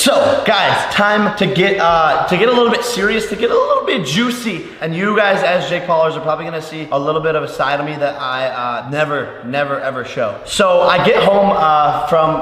So, guys, time to get a little bit serious, to get a little bit juicy. And you guys, as Jake Paulers, are probably gonna see a little bit of a side of me that I never ever show. So I get home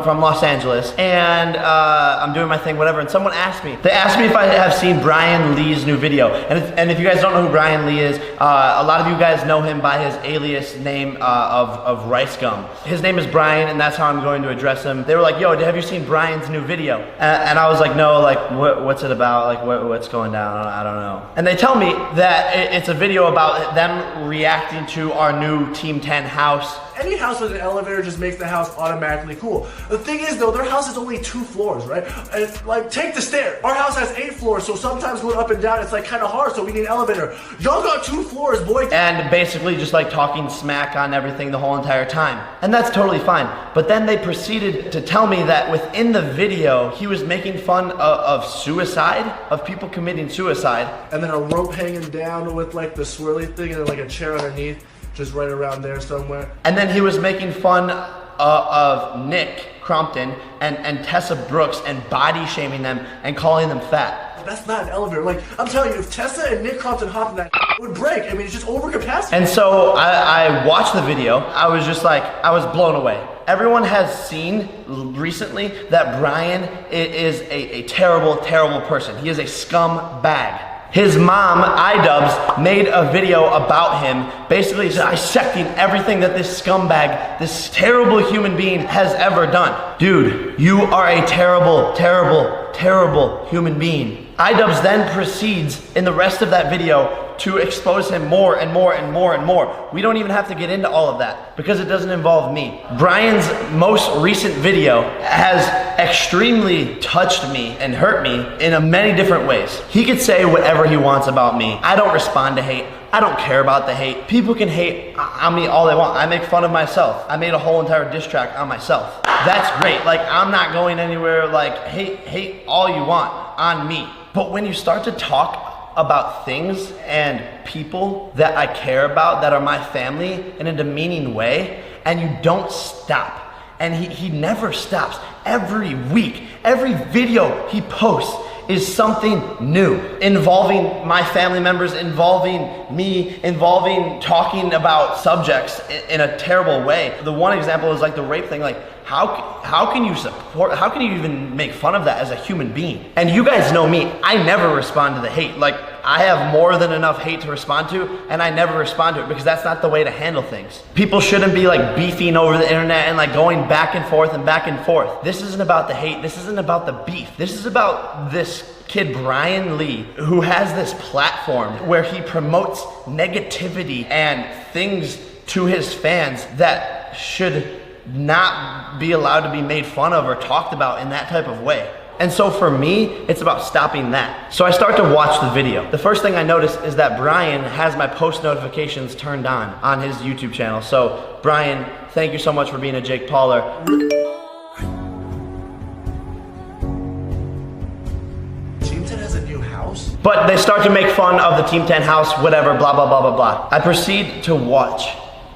from Los Angeles, and I'm doing my thing, whatever. And someone asked me. They asked me if I have seen Brian Lee's new video. And if you guys don't know who Brian Lee is, a lot of you guys know him by his alias name of Ricegum. His name is Brian, and that's how I'm going to address him. They were like, "Yo, have you seen Brian's new video?" And I was like, "No, like, what's it about? Like, what's going down? I don't know." And they tell me that it's a video about them reacting to our new Team 10 house. Any house with an elevator just makes the house automatically cool. The thing is though, their house is only 2 floors, right? And like, take the stair. Our house has 8 floors, so sometimes going up and down, it's like kind of hard, so we need an elevator. Y'all got 2 floors, boy. And basically just like talking smack on everything the whole entire time. And that's totally fine. But then they proceeded to tell me that within the video, he was making fun of suicide, of people committing suicide. And then a rope hanging down with like the swirly thing and then like a chair underneath. Just right around there somewhere. And then he was making fun of Nick Crompton and Tessa Brooks and body shaming them and calling them fat. That's not an elevator. Like, I'm telling you, if Tessa and Nick Crompton hopped in that, it would break. I mean, it's just overcapacity. And so I watched the video. I was just like, I was blown away. Everyone has seen recently that Brian is a terrible, terrible person. He is a scumbag. His mom, iDubbbz, made a video about him, basically dissecting everything that this scumbag, this terrible human being has ever done. Dude, you are a terrible, terrible, terrible human being. iDubbbz then proceeds in the rest of that video to expose him more and more and more and more. We don't even have to get into all of that because it doesn't involve me. Brian's most recent video has extremely touched me and hurt me in many different ways. He could say whatever he wants about me. I don't respond to hate. I don't care about the hate. People can hate on me all they want. I make fun of myself. I made a whole entire diss track on myself. That's great. Like, I'm not going anywhere. Like, hate all you want on me. But when you start to talk about things and people that I care about, that are my family, in a demeaning way, and you don't stop, and he never stops. Every week, every video he posts is something new, involving my family members, involving me, involving talking about subjects in a terrible way. The one example is like the rape thing. Like, how can you support, how can you even make fun of that as a human being? And you guys know me, I never respond to the hate. Like, I have more than enough hate to respond to, and I never respond to it because that's not the way to handle things. People shouldn't be like beefing over the internet and like going back and forth and back and forth. This isn't about the hate, this isn't about the beef. This is about this kid, Brian Lee, who has this platform where he promotes negativity and things to his fans that should not be allowed to be made fun of or talked about in that type of way. And so for me, it's about stopping that. So I start to watch the video. The first thing I notice is that Brian has my post notifications turned on his YouTube channel. So Brian, thank you so much for being a Jake Pauler. Team 10 has a new house? But they start to make fun of the Team 10 house, whatever, blah, blah, blah, blah, blah. I proceed to watch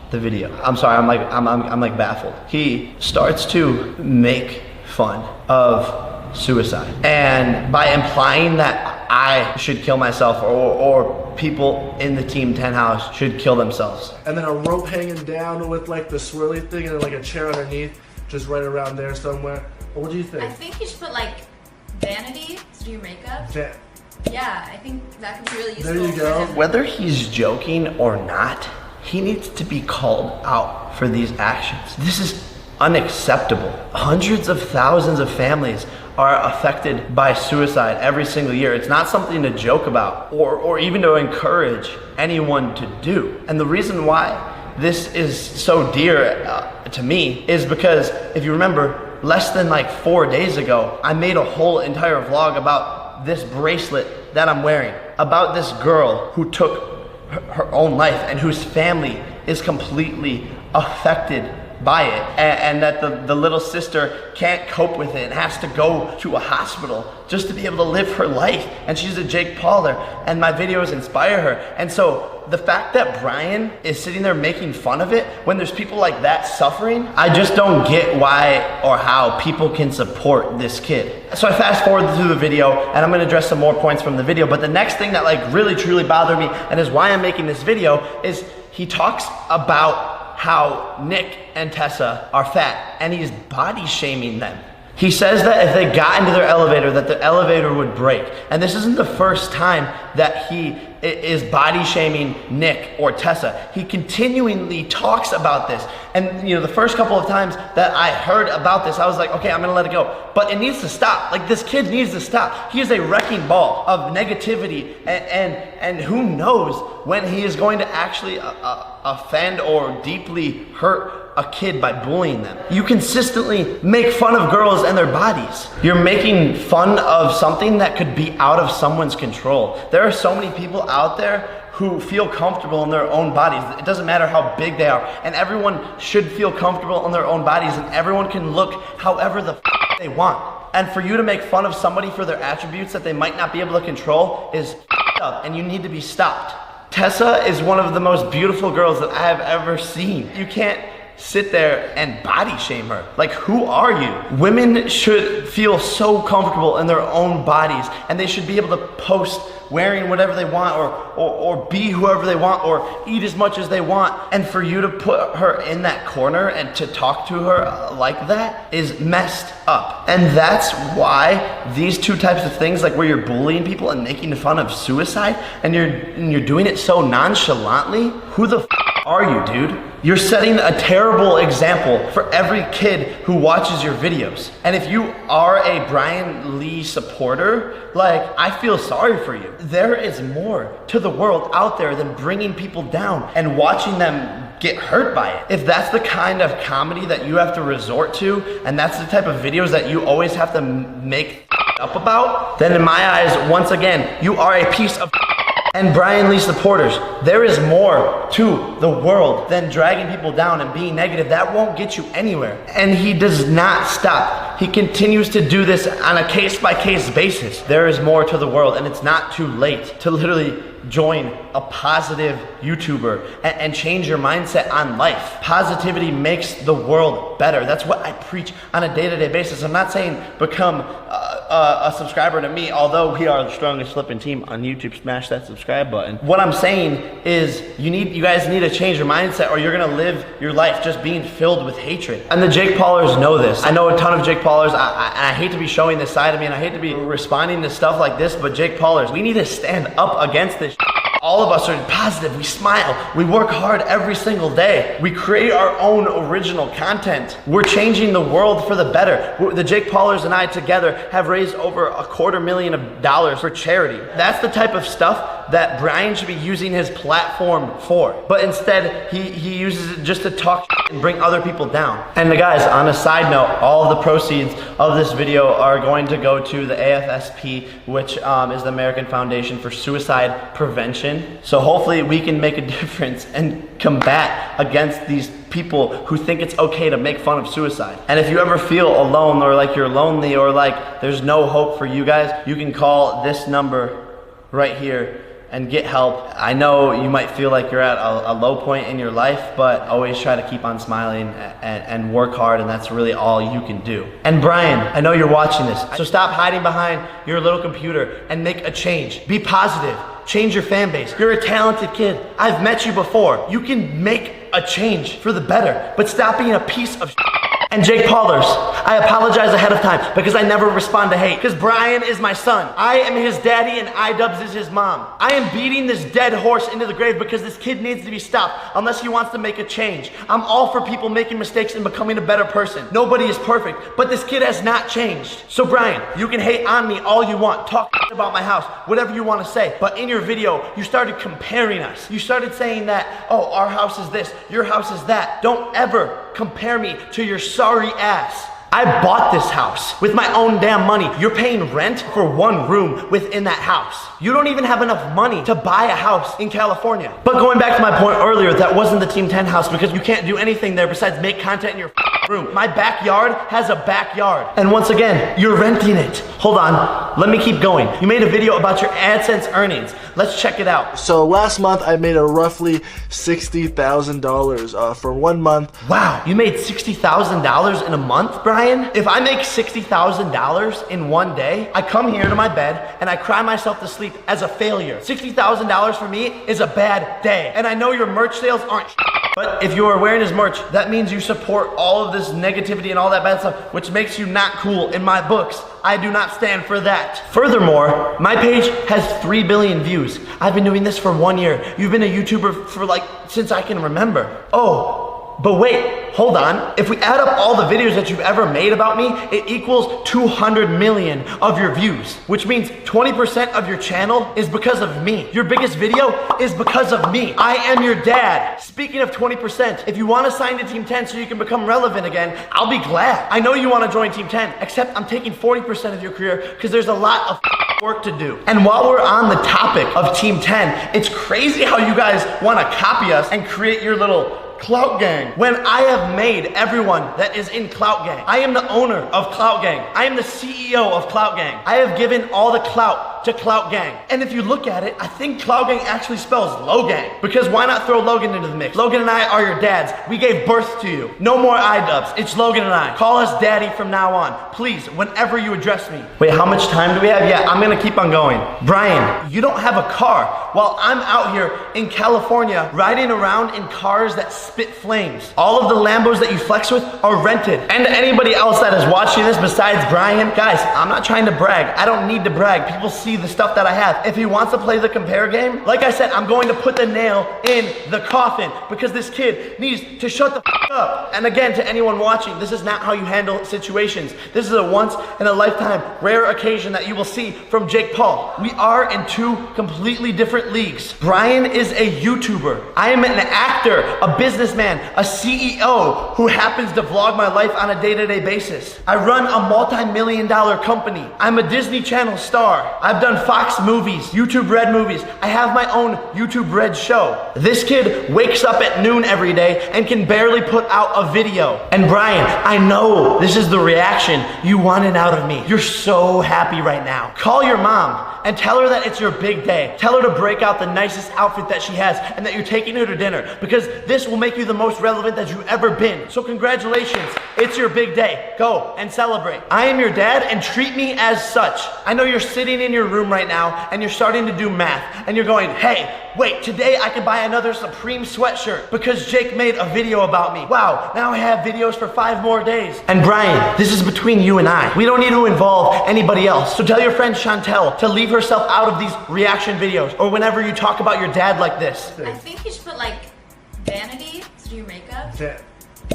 the video. I'm sorry, I'm like baffled. He starts to make fun of suicide. And by implying that I should kill myself or people in the Team 10 house should kill themselves. And then a rope hanging down with like the swirly thing and then like a chair underneath, just right around there somewhere. What do you think? I think you should put like vanity to do your makeup. Yeah, I think that could be really useful. There you go. Whether he's joking or not, he needs to be called out for these actions. This is unacceptable. Hundreds of thousands of families are affected by suicide every single year. It's not something to joke about or even to encourage anyone to do. And the reason why this is so dear to me is because if you remember, less than like 4 days ago, I made a whole entire vlog about this bracelet that I'm wearing, about this girl who took her own life and whose family is completely affected by it, and that the little sister can't cope with it and has to go to a hospital just to be able to live her life. And she's a Jake Pauler, and my videos inspire her. And so the fact that Brian is sitting there making fun of it when there's people like that suffering, I just don't get why or how people can support this kid. So I fast forward through the video, and I'm gonna address some more points from the video, but the next thing that like really truly bothered me and is why I'm making this video is he talks about how Nick and Tessa are fat and he's body shaming them. He says that if they got into their elevator, that the elevator would break. And this isn't the first time that he is body shaming Nick or Tessa. He continually talks about this. And you know, the first couple of times that I heard about this, I was like, okay, I'm gonna let it go. But it needs to stop. Like, this kid needs to stop. He is a wrecking ball of negativity, and who knows when he is going to actually offend or deeply hurt a kid by bullying them. You consistently make fun of girls and their bodies. You're making fun of something that could be out of someone's control. There are so many people out there who feel comfortable in their own bodies. It doesn't matter how big they are, and everyone should feel comfortable in their own bodies, and everyone can look however the they want. And for you to make fun of somebody for their attributes that they might not be able to control is up, and you need to be stopped. Tessa is one of the most beautiful girls that I have ever seen. You can't sit there and body shame her. Like, who are you? Women should feel so comfortable in their own bodies, and they should be able to post wearing whatever they want, or be whoever they want, or eat as much as they want. And for you to put her in that corner and to talk to her like that is messed up. And that's why these two types of things, like where you're bullying people and making fun of suicide, and you're doing it so nonchalantly, who the are you, dude? You're setting a terrible example for every kid who watches your videos. And if you are a Brian Lee supporter, like, I feel sorry for you. There is more to the world out there than bringing people down and watching them get hurt by it. If that's the kind of comedy that you have to resort to, and that's the type of videos that you always have to make up about, then in my eyes, once again, you are a piece of and Brian Lee supporters, there is more to the world than dragging people down and being negative. That won't get you anywhere. And he does not stop. He continues to do this on a case-by-case basis. There is more to the world, and it's not too late to literally join a positive YouTuber and change your mindset on life. Positivity makes the world better. That's what I preach on a day-to-day basis. I'm not saying become a subscriber to me, although we are the strongest flipping team on YouTube. Smash that subscribe button. What I'm saying is you guys need to change your mindset, or you're gonna live your life just being filled with hatred. And the Jake Paulers know this. I know a ton of Jake Paulers. I hate to be showing this side of me, and I hate to be responding to stuff like this, but Jake Paulers, we need to stand up against this. All of us are positive, we smile, we work hard every single day. We create our own original content. We're changing the world for the better. The Jake Paulers and I together have raised over $250,000 for charity. That's the type of stuff that Brian should be using his platform for. But instead, he uses it just to talk and bring other people down. And guys, on a side note, all of the proceeds of this video are going to go to the AFSP, which is the American Foundation for Suicide Prevention. So hopefully we can make a difference and combat against these people who think it's okay to make fun of suicide. And if you ever feel alone, or like you're lonely, or like there's no hope for you guys, you can call this number right here and get help. I know you might feel like you're at a low point in your life, but always try to keep on smiling and work hard, and that's really all you can do. And Brian, I know you're watching this, so stop hiding behind your little computer and make a change. Be positive. Change your fan base. You're a talented kid. I've met you before. You can make a change for the better, but stop being a piece of And Jake Paulers, I apologize ahead of time because I never respond to hate, because Brian is my son. I am his daddy and iDubbbz is his mom. I am beating this dead horse into the grave because this kid needs to be stopped unless he wants to make a change. I'm all for people making mistakes and becoming a better person. Nobody is perfect, but this kid has not changed. So Brian, you can hate on me all you want, talk about my house, whatever you want to say, but in your video, you started comparing us. You started saying that, oh, our house is this, your house is that. Don't ever compare me to your sorry ass. I bought this house with my own damn money. You're paying rent for one room within that house. You don't even have enough money to buy a house in California. But going back to my point earlier, that wasn't the Team 10 house because you can't do anything there besides make content in your room. My backyard has a backyard. And once again, you're renting it. Hold on, let me keep going. You made a video about your AdSense earnings. Let's check it out. So last month I made a roughly $60,000 for 1 month. Wow, you made $60,000 in a month, Brian? If I make $60,000 in one day, I come here to my bed and I cry myself to sleep as a failure. $60,000 for me is a bad day. And I know your merch sales aren't but if you are wearing his merch, that means you support all of this negativity and all that bad stuff, which makes you not cool in my books. I do not stand for that. Furthermore, my page has 3 billion views. I've been doing this for 1 year. You've been a YouTuber for since I can remember. Oh, but wait, hold on. If we add up all the videos that you've ever made about me, it equals 200 million of your views, which means 20% of your channel is because of me. Your biggest video is because of me. I am your dad. Speaking of 20%, if you want to sign to Team 10 so you can become relevant again, I'll be glad. I know you want to join Team 10, except I'm taking 40% of your career because there's a lot of work to do. And while we're on the topic of Team 10, it's crazy how you guys want to copy us and create your little Clout Gang, when I have made everyone that is in Clout Gang. I am the owner of Clout Gang. I am the CEO of Clout Gang. I have given all the clout to Clout Gang. And if you look at it, I think Clout Gang actually spells Logang, because why not throw Logan into the mix? Logan and I are your dads. We gave birth to you. No more iDubbbz. It's Logan and I. Call us daddy from now on. Please, whenever you address me. Wait, how much time do we have? Yeah, I'm gonna keep on going. Brian, you don't have a car while I'm out here in California riding around in cars that spit flames. All of the Lambos that you flex with are rented. And to anybody else that is watching this besides Brian, guys, I'm not trying to brag. I don't need to brag. People see the stuff that I have. If he wants to play the compare game, like I said, I'm going to put the nail in the coffin because this kid needs to shut the f up. And again, to anyone watching, this is not how you handle situations. This is a once in a lifetime rare occasion that you will see from Jake Paul. We are in two completely different leagues. Brian is a YouTuber. I am an actor, a businessman, a CEO who happens to vlog my life on a day-to-day basis. I run a multi-million-dollar company. I'm a Disney Channel star. I've done Fox movies, YouTube Red movies. I have my own YouTube Red show. This kid wakes up at noon every day and can barely put out a video. And Brian, I know this is the reaction you wanted out of me. You're so happy right now. Call your mom and tell her that it's your big day. Tell her to break out the nicest outfit that she has and that you're taking her to dinner, because this will make you the most relevant that you've ever been. So congratulations, it's your big day. Go and celebrate. I am your dad and treat me as such. I know you're sitting in your room right now and you're starting to do math and you're going, hey, wait, today I can buy another Supreme sweatshirt because Jake made a video about me. Wow, now I have videos for 5 more days. And Brian, this is between you and I. We don't need to involve anybody else. So tell your friend Chantel to leave herself out of these reaction videos or whenever you talk about your dad like this. I think you should put vanity to do your makeup.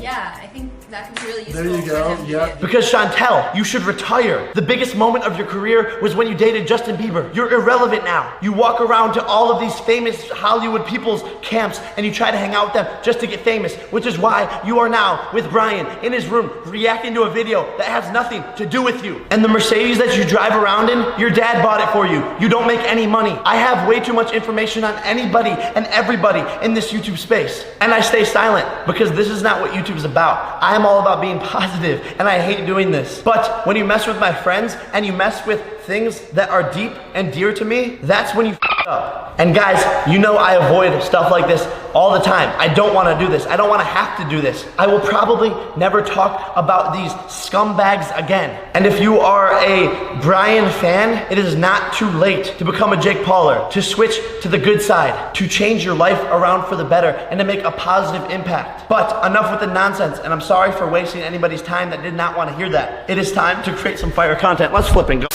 Yeah, I think that could be really useful. There you go, for him yep. too. Because Chantel, you should retire. The biggest moment of your career was when you dated Justin Bieber. You're irrelevant now. You walk around to all of these famous Hollywood people's camps and you try to hang out with them just to get famous, which is why you are now with Brian in his room reacting to a video that has nothing to do with you. And the Mercedes that you drive around in, your dad bought it for you. You don't make any money. I have way too much information on anybody and everybody in this YouTube space. And I stay silent because this is not what YouTube is about. I am all about being positive and I hate doing this. But when you mess with my friends and you mess with things that are deep and dear to me, that's when you f up. And guys, you know I avoid stuff like this all the time. I don't want to do this. I don't want to have to do this. I will probably never talk about these scumbags again. And if you are a Brian fan, it is not too late to become a Jake Pauler, to switch to the good side, to change your life around for the better, and to make a positive impact. But enough with the nonsense, and I'm sorry for wasting anybody's time that did not want to hear that. It is time to create some fire content. Let's flip and go.